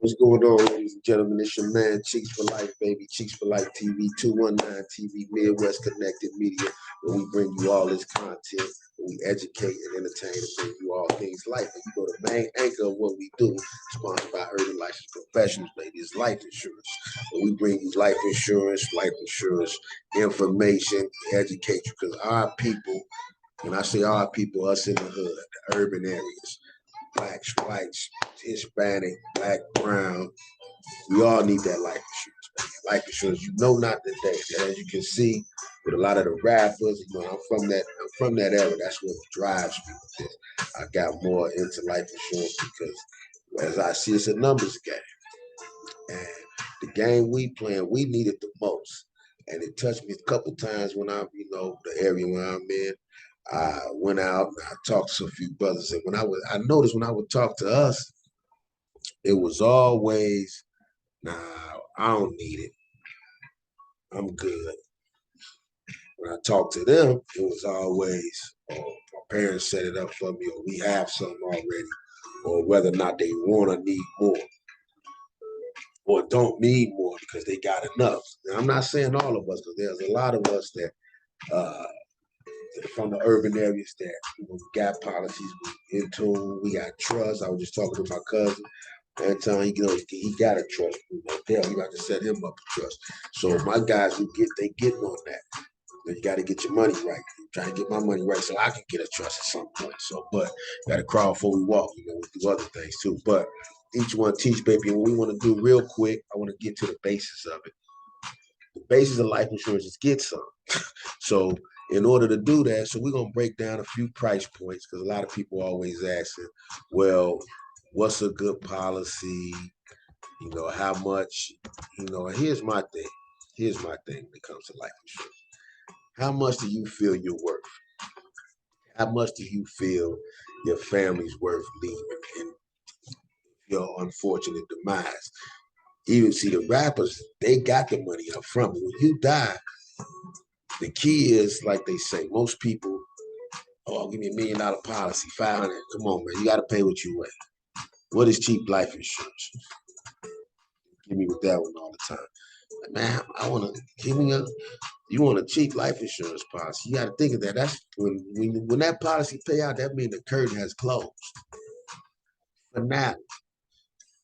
What's going on, ladies and gentlemen? It's your man, Cheeks for Life, baby. Cheeks for Life TV, 219 TV, Midwest Connected Media, where we bring you all this content, where we educate and entertain and bring you all things life. And you go to the main anchor of what we do, sponsored by Urban Licensed Professionals, baby. It's life insurance. Where we bring you life insurance information, educate you, because our people, when I say our people, us in the hood, the urban areas, blacks, whites, Hispanic, black, brown. We all need that life insurance, man. Life insurance, not today. As you can see, with a lot of the rappers, I'm from that era. That's what drives me with this. I got more into life insurance because, as I see, it's a numbers game, and the game we playing, we need it the most. And it touched me a couple times when the area where I'm in. I went out and I talked to a few brothers, and I noticed when I would talk to us, it was always, nah, I don't need it. I'm good. When I talked to them, it was always, oh, my parents set it up for me, or we have something already, or whether or not they want to need more, or don't need more because they got enough. Now, I'm not saying all of us, because there's a lot of us that uh, from the urban areas that we got policies, we in tune, we got trust. I was just talking to my cousin. Anton, he got a trust. Hell, you got to set him up a trust. So my guys they getting on that. You got to get your money right. I'm trying to get my money right so I can get a trust at some point. So, but got to crawl before we walk. We do other things too. But each one teach, baby. And what we want to do real quick, I want to get to the basis of it. The basis of life insurance is get some. So in order to do that, so we're gonna break down a few price points because a lot of people always asking, well, what's a good policy? How much? And here's my thing. Here's my thing when it comes to life insurance. How much do you feel you're worth? How much do you feel your family's worth leaving in your unfortunate demise? Even see the rappers, they got the money up front. But when you die, the key is like they say, most people, oh, give me $1 million policy, 500. Come on, man, you got to pay what you weigh. What is cheap life insurance? Give me with that one all the time. Man, I want to give me a. You want a cheap life insurance policy? You got to think of that. That's when that policy pay out. That means the curtain has closed for now.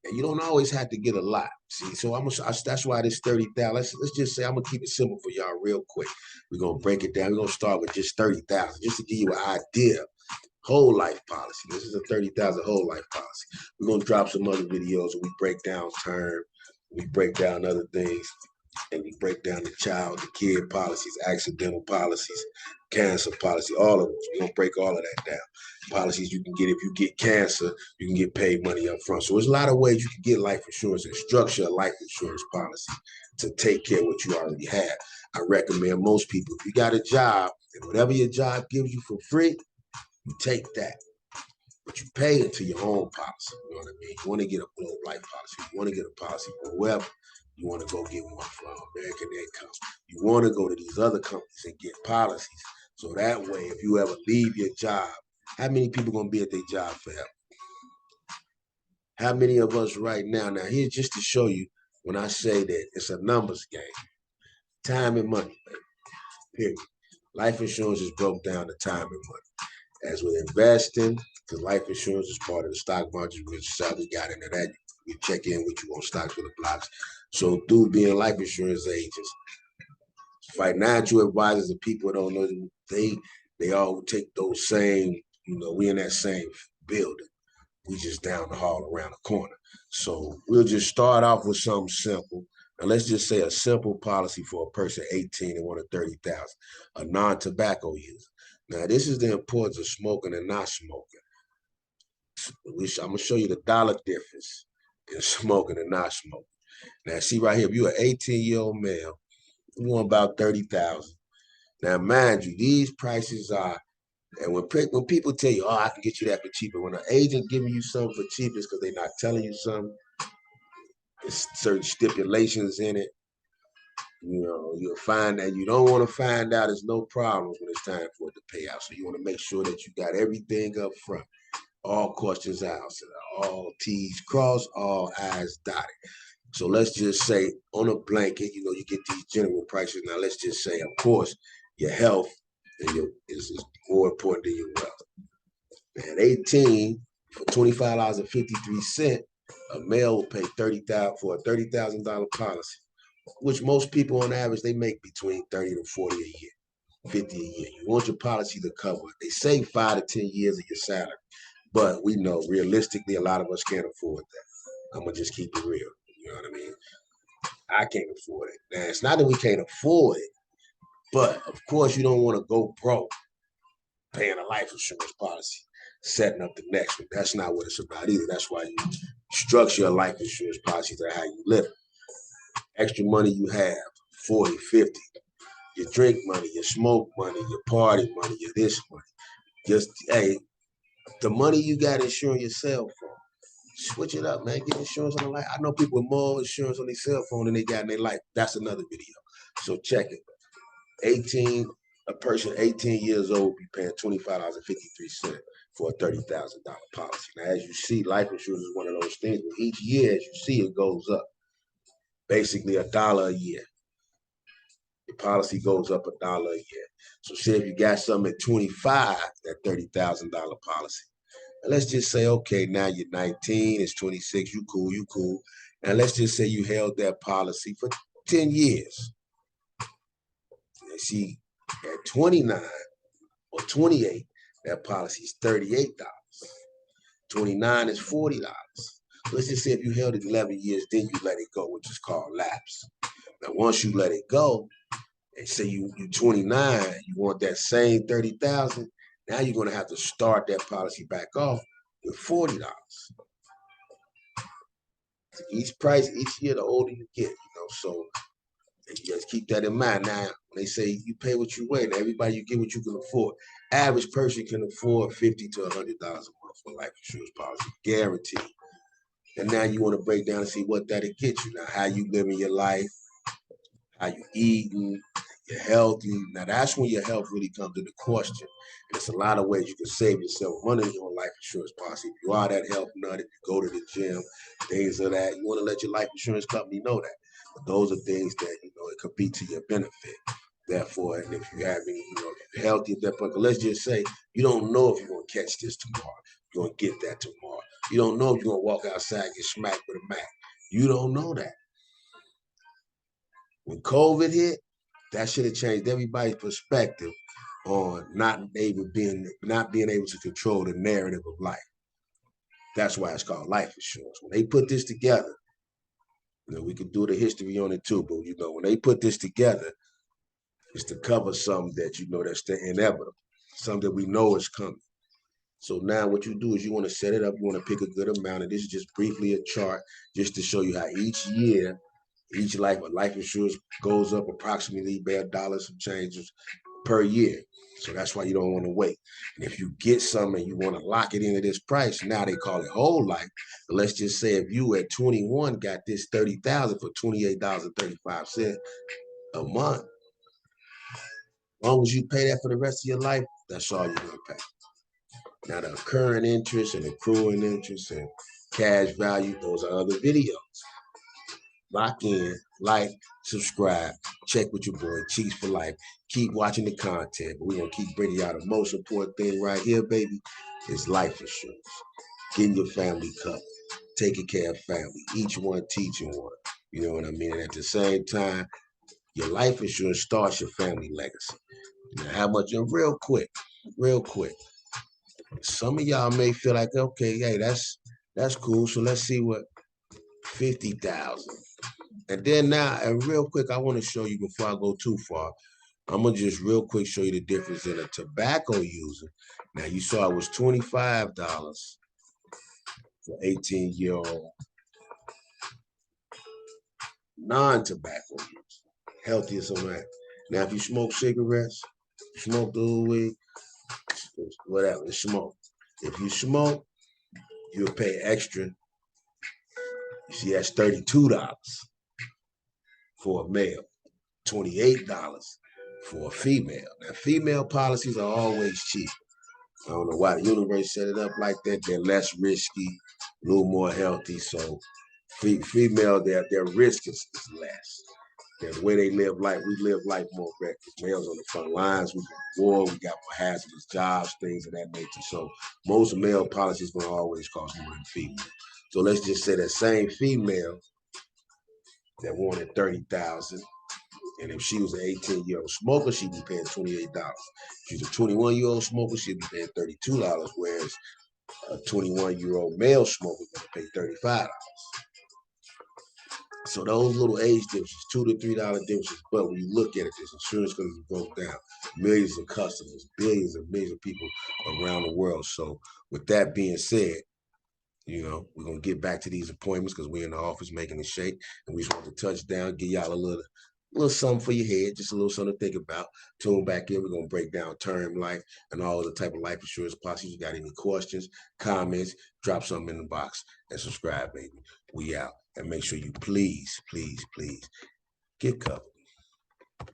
And you don't always have to get a lot. See, so that's why this 30,000. Let's just say I'm gonna keep it simple for y'all real quick. We're gonna break it down. We're gonna start with just 30,000, just to give you an idea. Whole life policy. This is a 30,000 whole life policy. We're gonna drop some other videos where we break down term, we break down other things, and we break down the child, the kid policies, accidental policies, cancer policy, all of them. We're gonna break all of that down. Policies you can get if you get cancer, you can get paid money up front. So there's a lot of ways you can get life insurance and structure a life insurance policy to take care of what you already have. I recommend most people, if you got a job and whatever your job gives you for free, you take that. But you pay into your own policy. You know what I mean? You want to get a Globe Life policy. You want to get a policy for whoever. You want to go get one from American Income. You want to go to these other companies and get policies. So that way, if you ever leave your job, how many people going to be at their job forever? How many of us right now? Now, here's just to show you when I say that it's a numbers game. Time and money, baby. Period. Life insurance is broke down to time and money. As with investing, because life insurance is part of the stock market, which we got into that. You check in with you on stocks for the blocks. So through being life insurance agents, financial advisors, the people don't know, they all take those same, we in that same building. We just down the hall around the corner. So we'll just start off with something simple. Now let's just say a simple policy for a person 18 and 130,000, a non-tobacco user. Now this is the importance of smoking and not smoking. I'm gonna show you the dollar difference in smoking and not smoking. Now see right here, if you're an 18-year-old male, you want about 30,000. Now mind you, these prices are, and when people tell you, oh, I can get you that for cheaper, when an agent giving you something for cheaper, it's because they're not telling you something. There's certain stipulations in it. You'll find that you don't want to find out there's no problems when it's time for it to pay out. So you want to make sure that you got everything up front. All questions answered, all T's crossed, all I's dotted. So let's just say on a blanket, you know, you get these general prices. Now let's just say, of course, your health and is more important than your wealth. At 18, for $25.53, a male will pay $30,000 for a $30,000 policy, which most people on average they make between 30 to 40 a year, 50 a year. You want your policy to cover. They say 5 to 10 years of your salary, but we know realistically a lot of us can't afford that. I'm gonna just keep it real. You know what I mean? I can't afford it. Now it's not that we can't afford it, but of course you don't want to go broke paying a life insurance policy, setting up the next one. That's not what it's about either. That's why you structure a life insurance policy to how you live. Extra money you have, 40, 50. Your drink money, your smoke money, your party money, your this money. Just, hey, the money you got insuring your cell phone, switch it up, man. Get insurance on the life. I know people with more insurance on their cell phone than they got in their life. That's another video. So check it. 18, a person 18 years old will be paying $25.53 for a $30,000 policy. Now, as you see, life insurance is one of those things where each year, as you see, it goes up. Basically $1 a year. Your policy goes up $1 a year. So say if you got something at 25, that $30,000 policy. And let's just say, okay, now you're 19, it's 26, you cool, you cool. And let's just say you held that policy for 10 years. And see, at 29 or 28, that policy is $38. 29 is $40. Let's just say if you held it 11 years, then you let it go, which is called lapse. Now, once you let it go, and say you're 29, you want that same 30,000, now you're gonna have to start that policy back off with $40. Each price, each year, the older you get, you know, so you just keep that in mind. Now, when they say you pay what you weigh, and everybody you get what you can afford. Average person can afford $50 to $100 a month for life insurance policy, guaranteed. And now you want to break down and see what that'll get you. Now, how you living your life, how you eating, you're healthy. Now that's when your health really comes into question. And there's a lot of ways you can save yourself money on life insurance policy. If you are that health nut, if you go to the gym, things of that, you want to let your life insurance company know that. But those are things that, you know, it could be to your benefit. Therefore, and if you have any, you know, if you're healthy at that point, let's just say you don't know if you're going to catch this tomorrow. You're going to get that tomorrow. You don't know if you're going to walk outside and get smacked with a Mac. You don't know that. When COVID hit, that should have changed everybody's perspective on not being able to control the narrative of life. That's why it's called life insurance. When they put this together, you know, we could do the history on it too, but you know, when they put this together, it's to cover something that you know that's the inevitable, something that we know is coming. So now what you do is you want to set it up, you want to pick a good amount, and this is just briefly a chart just to show you how each year, each life insurance goes up approximately by $1 some changes per year. So that's why you don't want to wait. And if you get something and you want to lock it into this price, now they call it whole life. But let's just say if you at 21 got this 30,000 for $28.35 a month, as long as you pay that for the rest of your life, that's all you're gonna pay. Now the current interest and accruing interest and cash value, those are other videos. Lock in, like, subscribe, check with your boy, Cheeks for Life. Keep watching the content, but we're gonna keep bringing y'all the most important thing right here, baby, is life insurance. Getting your family covered, taking care of family, each one teaching one. You know what I mean? And at the same time, your life insurance starts your family legacy. Now, how much? And real quick. Some of y'all may feel like, okay, hey, that's cool. So let's see what 50,000. And then now, and real quick, I want to show you before I go too far. I'm gonna just real quick show you the difference in a tobacco user. Now you saw it was $25 for 18-year-old non-tobacco use, healthiest on that. Now if you smoke cigarettes, smoke the weed, whatever, it's smoke. If you smoke, you'll pay extra. You see, that's $32 for a male, $28 for a female. Now, female policies are always cheap. I don't know why the universe set it up like that. They're less risky. a little more healthy. So female, their risk is less. The way they live life, we live life more reckless. Males on the front lines, we go to war, we got more hazardous jobs, things of that nature. So most male policies going to always cost more than female. So let's just say that same female that wanted 30,000, and if she was an 18-year-old smoker, she'd be paying $28. If she's a 21-year-old smoker, she'd be paying $32, whereas a 21-year-old male smoker is going to pay $35. So those little age differences, $2 to $3 differences, but when you look at it, this insurance companies broke down millions of customers, billions and millions of people around the world. So with that being said, we're gonna get back to these appointments because we're in the office making a shake, and we just want to touch down, give y'all a little something for your head, just a little something to think about. Tune back in. We're gonna break down term life and all of the type of life insurance policies. You got any questions, comments, drop something in the box and subscribe, baby. We out. And make sure you please, please, please get covered.